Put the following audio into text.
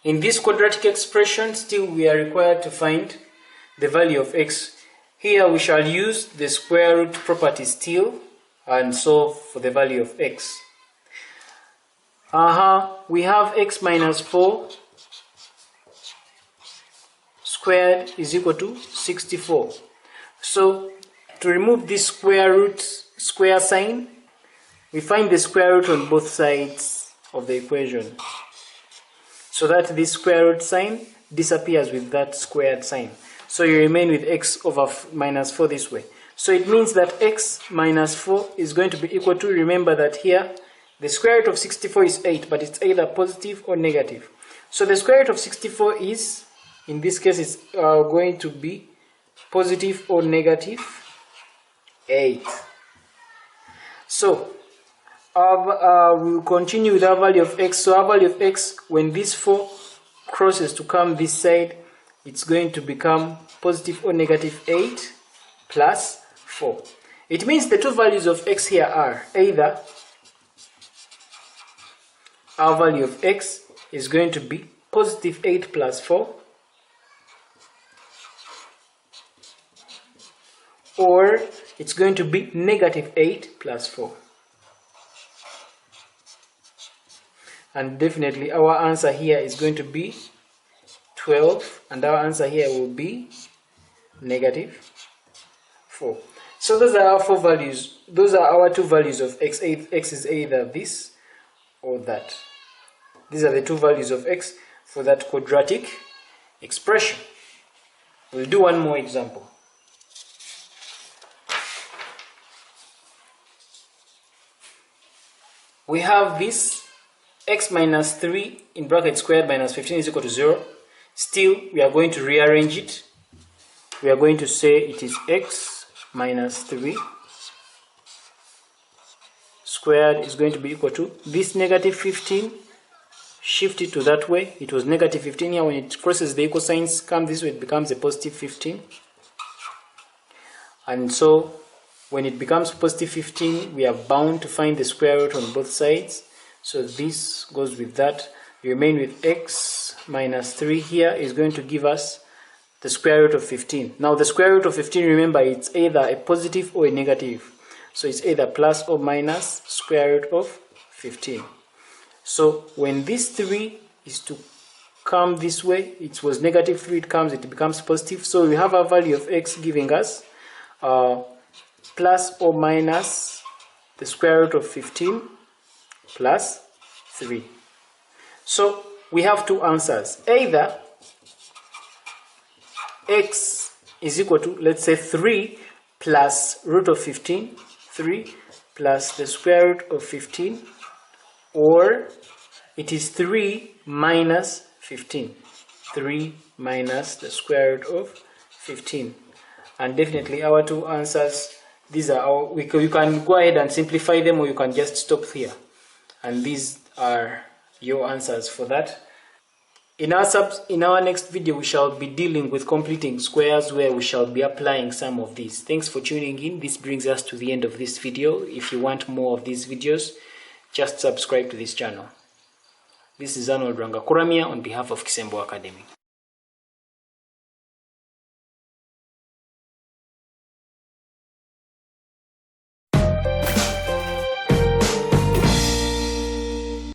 In this quadratic expression, still we are required to find the value of x. Here we shall use the square root property still and solve for the value of x. We have x minus 4 squared is equal to 64. So to remove this square sign, we find the square root on both sides of the equation, so that this square root sign disappears with that squared sign. So you remain with x over minus 4 this way. So it means that x minus 4 is going to be equal to, remember that here the square root of 64 is 8, but it's either positive or negative. So the square root of 64 is, in this case, it's going to be positive or negative 8. So we'll continue with our value of x. So our value of x, when this 4 crosses to come this side, it's going to become positive or negative 8 plus 4. It means the two values of x here are either our value of x is going to be positive 8 plus 4, or it's going to be negative 8 plus 4. And definitely our answer here is going to be 12, and our answer here will be negative 4. So those are our four values. Those are our two values of x. X is either this or that. These are the two values of x for that quadratic expression. We'll do one more example. We have this x minus 3 in bracket squared minus 15 is equal to 0. Still, we are going to rearrange it. We are going to say it is x minus 3 squared is going to be equal to this negative 15. Shift it to that way. It was negative 15 here. When it crosses the equal signs, come this way, it becomes a positive 15. And so when it becomes positive 15, we are bound to find the square root on both sides. So this goes with that. We remain with x minus 3 here is going to give us the square root of 15. Now the square root of 15, remember, it's either a positive or a negative. So it's either plus or minus square root of 15. So when this 3 is to come this way, it was negative 3, it becomes positive. So we have a value of x giving us plus or minus the square root of 15 plus 3. So we have two answers. Either x is equal to, let's say, 3 plus root of 15, 3 plus the square root of 15, or it is 3 minus 15, 3 minus the square root of 15. And definitely our two answers, these are our, you can go ahead and simplify them, or you can just stop here. And these are your answers for that. In our next video, we shall be dealing with completing squares, where we shall be applying some of these. Thanks for tuning in. This brings us to the end of this video. If you want more of these videos, just subscribe to this channel. This is Arnold Rangakuramia on behalf of Kisembo Academy.